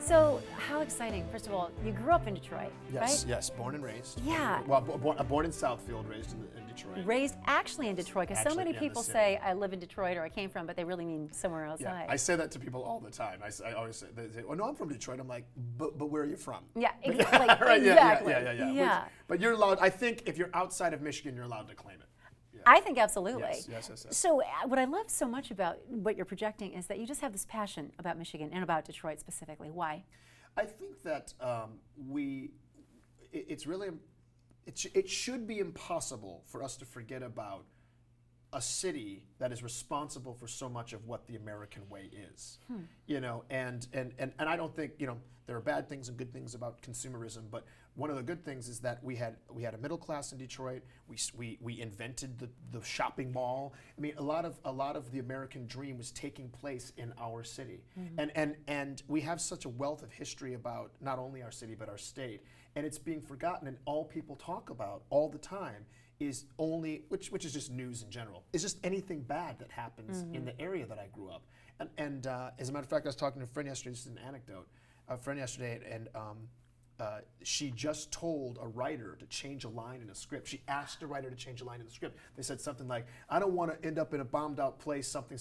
So how exciting. First of all, you grew up in Detroit, Yes, right? yes, born and raised. Yeah. Well, born in Southfield, raised in Detroit. Raised actually in Detroit, because so Actually, many yeah, in the people city. say I live in Detroit or I came from, but they really mean somewhere Yeah, outside. I say that to people all the time. I always say, they say, "Oh no, I'm from Detroit." I'm like, "But where are you from?" Yeah, But exactly. right, Exactly. yeah. But you're allowed. I think if you're outside of Michigan, you're allowed to claim it. Yeah. I think absolutely. Yes. So what I love so much about what you're projecting is that you just have this passion about Michigan and about Detroit specifically. Why? I think that it's really, it should be impossible for us to forget about a city that is responsible for so much of what the American way is. You know, and I don't think, you know, there are bad things and good things about consumerism, but one of the good things is that we had a middle class in Detroit. We invented the shopping mall. I mean, a lot of the American dream was taking place in our city, and we have such a wealth of history about not only our city but our state, and it's being forgotten. And all people talk about all the time is only, which is just news in general, is just anything bad that happens in the area that I grew up. And as a matter of fact, I was talking to a friend yesterday. This is an anecdote. A friend yesterday, and she just told a writer to change a line in a script. She asked a writer to change a line in the script. They said something like, "I don't want to end up in a bombed-out place, something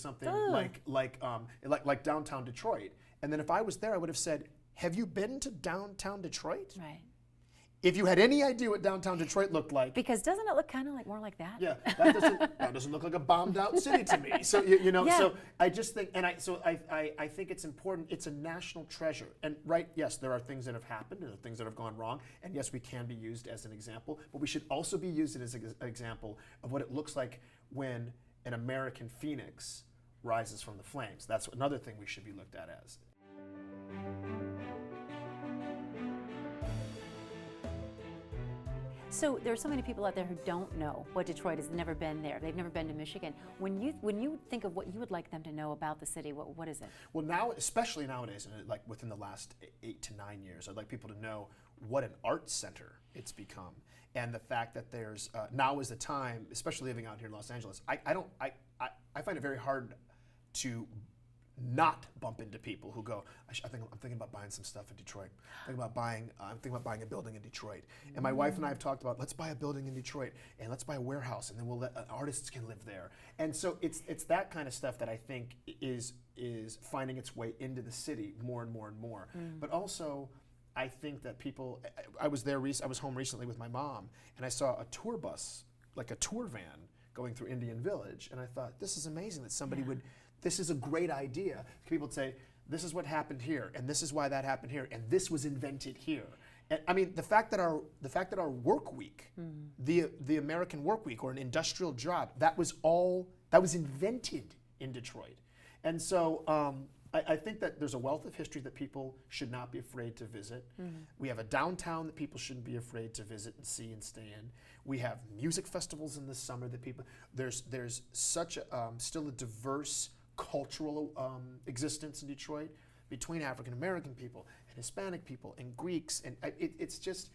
like downtown Detroit." And then if I was there, I would have said, "Have you been to downtown Detroit?" Right. If you had any idea what downtown Detroit looked like. Because doesn't it look kind of like more like that? Yeah, that doesn't look like a bombed out city to me. So you know, Yeah. so I just think, and I think it's important. It's a national treasure, and right, yes, there are things that have happened, there are things that have gone wrong, and yes, we can be used as an example, but we should also be used as an example of what it looks like when an American phoenix rises from the flames. That's another thing we should be looked at as. So there are so many people out there who don't know what Detroit is, never been there. They've never been to Michigan. When you think of what you would like them to know about the city, what is it? Well, now, especially nowadays, and like within the last 8 to 9 years, I'd like people to know what an art center it's become, and the fact that there's now is the time, especially living out here in Los Angeles. I find it very hard to not bump into people who go, I'm thinking about buying some stuff in Detroit. I'm thinking about buying a building in Detroit. And my wife and I have talked about, let's buy a building in Detroit and let's buy a warehouse, and then we'll let artists can live there. And so it's that kind of stuff that I think is finding its way into the city more and more and more. But also, I think that people, I was home recently with my mom, and I saw a tour bus, like a tour van, going through Indian Village, and I thought, this is amazing that somebody would. This is a great idea. People would say, this is what happened here, and this is why that happened here, and this was invented here. And I mean, the fact that our work week, the American work week, or an industrial job, that was invented in Detroit. And so I think that there's a wealth of history that people should not be afraid to visit. We have a downtown that people shouldn't be afraid to visit and see and stay in. We have music festivals in the summer that there's such still a diverse cultural existence in Detroit between African American people and Hispanic people and Greeks, and it's just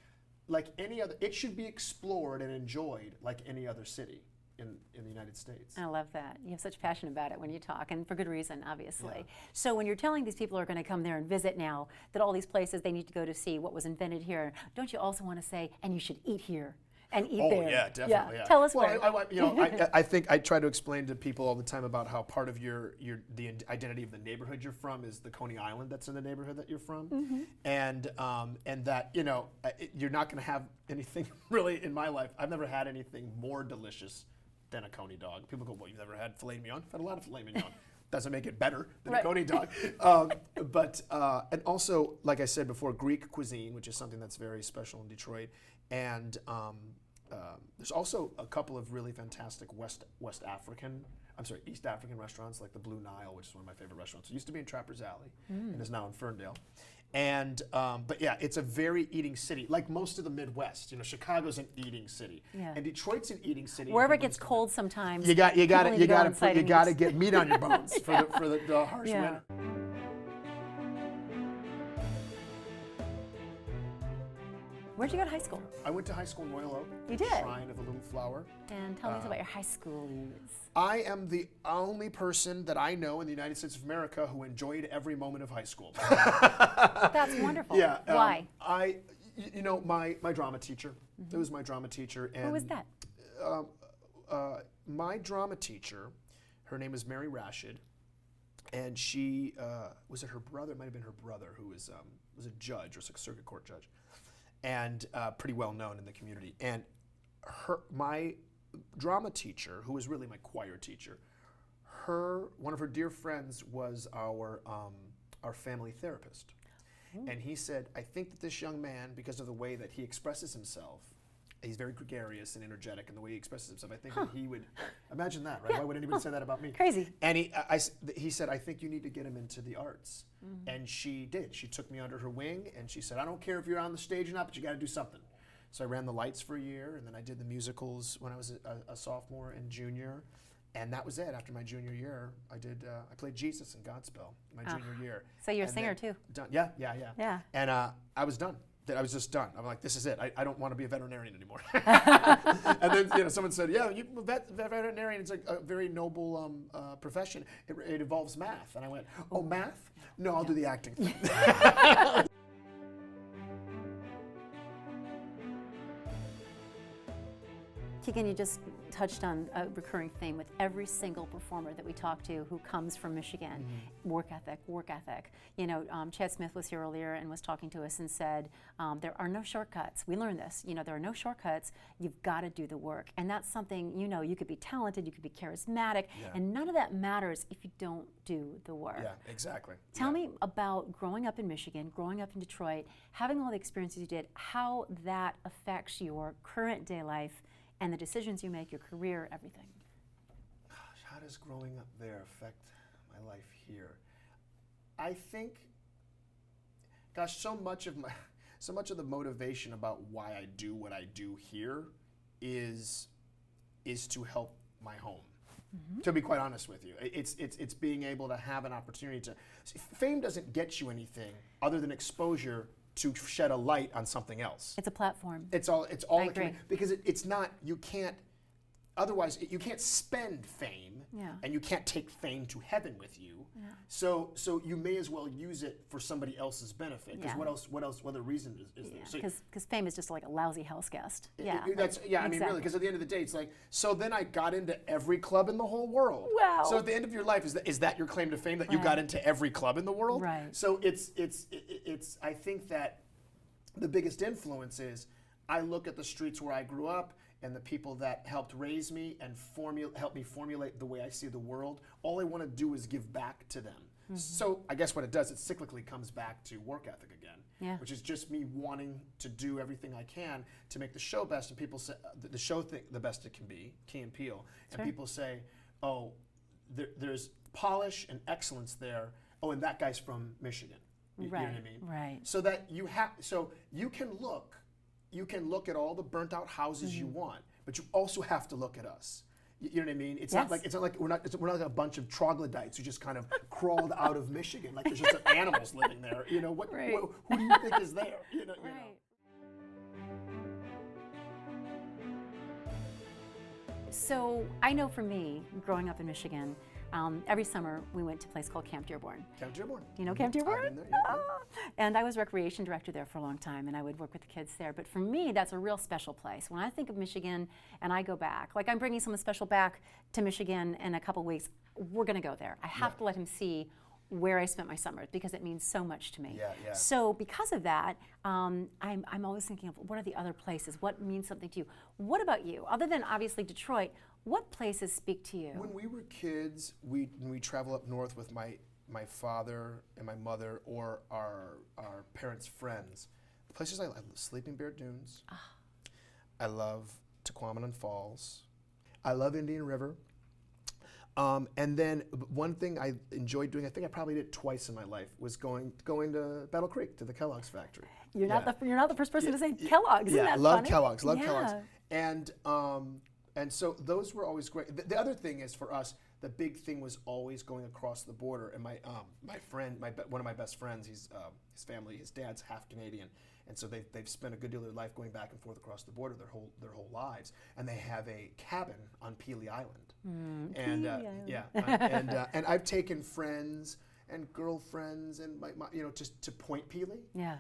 like any other. It should be explored and enjoyed like any other city in the United States. I love that. You have such passion about it when you talk, and for good reason, obviously. Yeah. So when you're telling these people who are going to come there and visit now that all these places they need to go to see what was invented here, don't you also want to say, and you should eat here? And eat there. Oh yeah, definitely. Yeah. Tell us well, where. I think I try to explain to people all the time about how part of the identity of the neighborhood you're from is the Coney Island that's in the neighborhood that you're from, and that you're not going to have anything really in my life. I've never had anything more delicious than a Coney dog. People go, well, you've never had filet mignon? I've had a lot of filet mignon. Doesn't make it better than a Coney dog. And also, like I said before, Greek cuisine, which is something that's very special in Detroit. And there's also a couple of really fantastic East African restaurants, like the Blue Nile, which is one of my favorite restaurants. It used to be in Trappers Alley and is now in Ferndale. And but yeah, it's a very eating city, like most of the Midwest. You know, Chicago's an eating city, and Detroit's an eating city. Wherever it gets cold, sometimes you got to get meat on your bones for the harsh winter. Where'd you go to high school? I went to high school in Royal Oak. You did? Shrine of the Little Flower. And tell us about your high school years. I am the only person that I know in the United States of America who enjoyed every moment of high school. That's wonderful. Yeah. Why? My drama teacher. It was my drama teacher. And Who was that? My drama teacher, her name is Mary Rashid, and she was it her brother? It might have been her brother who was a judge, or a circuit court judge, and pretty well known in the community. And my drama teacher, who was really my choir teacher, one of her dear friends was our family therapist. And he said, I think that this young man, because of the way that he expresses himself, he's very gregarious and energetic in the way he expresses himself. I think that he would, imagine that, right? Yeah. Why would anybody say that about me? Crazy. And he said, I think you need to get him into the arts. And she did. She took me under her wing, and she said, I don't care if you're on the stage or not, but you got to do something. So I ran the lights for a year, and then I did the musicals when I was a sophomore and junior. And that was it. After my junior year, I played Jesus in Godspell my junior year. So you're a And singer then too? Done. Yeah. Yeah. And I was done. I was just done. I'm like, this is it. I don't want to be a veterinarian anymore. And then someone said, yeah, veterinarian is a very noble profession. It involves math. And I went, oh, math? No, I'll do the acting thing. Keegan, you just touched on a recurring theme with every single performer that we talk to who comes from Michigan. Work ethic, work ethic. Chad Smith was here earlier and was talking to us and said, there are no shortcuts. We learned this. There are no shortcuts. You've got to do the work. And that's something, you could be talented, you could be charismatic, and none of that matters if you don't do the work. Yeah, exactly. Tell me about growing up in Michigan, growing up in Detroit, having all the experiences you did, how that affects your current day life and the decisions you make, your career, everything. Gosh, how does growing up there affect my life here? I think, gosh, so much of the motivation about why I do what I do here is to help my home. To be quite honest with you, it's being able to have an opportunity to. Fame doesn't get you anything other than exposure to shed a light on something else. It's a platform. It's all. I agree. Because it's not. You can't. Otherwise, you can't spend fame, and you can't take fame to heaven with you. So you may as well use it for somebody else's benefit. Because what other reason is there? Because fame is just like a lousy house guest. I mean, really, because at the end of the day, it's like, so then I got into every club in the whole world. Wow. So at the end of your life, is that your claim to fame, that you got into every club in the world? Right. So it's I think that the biggest influence is I look at the streets where I grew up and the people that helped raise me and help me formulate the way I see the world. All I want to do is give back to them. So I guess what it does, it cyclically comes back to work ethic again, which is just me wanting to do everything I can to make the show best. And people say the show the best it can be, Key and Peele, and people say, oh, there's polish and excellence there. Oh, and that guy's from Michigan. You know what I mean? Right. So that you can look at all the burnt out houses you want, but you also have to look at us. You know what I mean? It's not like we're not a bunch of troglodytes who just kind of crawled out of Michigan. Like there's just animals living there. Who do you think is there? You know. So I know for me, growing up in Michigan, every summer we went to a place called Camp Dearborn. Camp Dearborn. Do you know Camp Dearborn? I've been there, And I was recreation director there for a long time, and I would work with the kids there. But for me, that's a real special place. When I think of Michigan and I go back, like I'm bringing someone special back to Michigan in a couple weeks, we're going to go there. I have to let him see where I spent my summers because it means so much to me. Yeah. So because of that, I'm always thinking of what are the other places? What means something to you? What about you? Other than obviously Detroit, what places speak to you? When we were kids, we travel up north with my father and my mother or our parents' friends. The places I love, Sleeping Bear Dunes. I love Tequamanon Falls. I love Indian River. And then one thing I enjoyed doing, I think I probably did it twice in my life, was going to Battle Creek to the Kellogg's factory. You're not the first person to say Kellogg's. Isn't that love funny? Kellogg's. And so those were always great. The other thing is for us, the big thing was always going across the border. And my friend, one of my best friends, his family, his dad's half Canadian, and so they've spent a good deal of their life going back and forth across the border their whole lives. And they have a cabin on Pelee Island. And and I've taken friends and girlfriends and my just to Point Pelee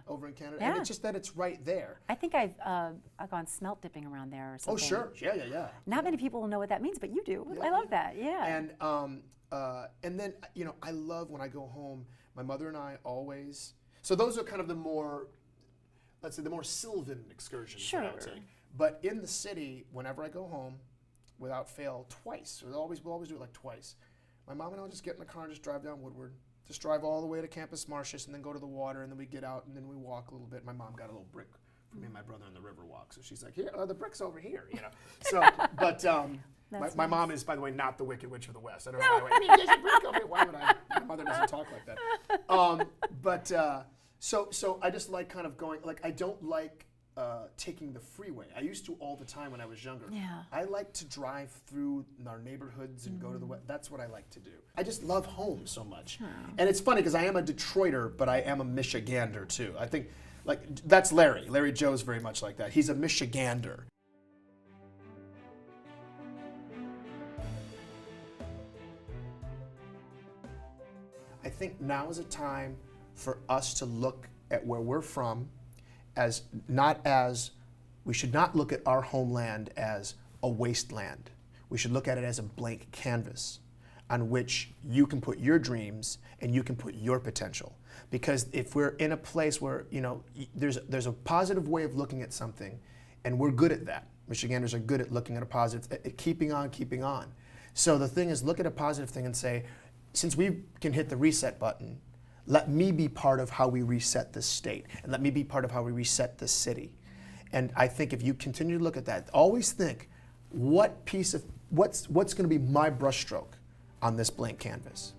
over in Canada. And it's just that it's right there. I think I've gone smelt dipping around there or something. Oh sure, yeah. Not many people know what that means, but you do. Yeah, I love that. Yeah. And then I love when I go home. My mother and I always. So those are kind of the more, let's say, the more sylvan excursions that I would take. But in the city, whenever I go home, without fail, twice. We'll always do it like twice. My mom and I will just get in the car and just drive down Woodward. Just drive all the way to Campus Martius and then go to the water, and then we get out and then we walk a little bit. My mom got a little brick for me and my brother on the river walk, so she's like, "Here, the brick's over here," So, but my mom is, by the way, not the Wicked Witch of the West. I don't know why. There's a brick over here. Why would I? My mother doesn't talk like that. So I just like kind of going. Like I don't like taking the freeway. I used to all the time when I was younger. Yeah. I like to drive through our neighborhoods and go to the west. That's what I like to do. I just love home so much. And it's funny because I am a Detroiter, but I am a Michigander too. I think like that's Larry. Larry Joe's very much like that. He's a Michigander. I think now is a time for us to look at where we're from as we should not look at our homeland as a wasteland. We should look at it as a blank canvas on which you can put your dreams and you can put your potential. Because if we're in a place where, there's a positive way of looking at something, and we're good at that. Michiganders are good at looking at a positive, at keeping on. So the thing is, look at a positive thing and say, since we can hit the reset button, let me be part of how we reset this state, and let me be part of how we reset this city. And I think if you continue to look at that, always think, what's going to be my brushstroke on this blank canvas?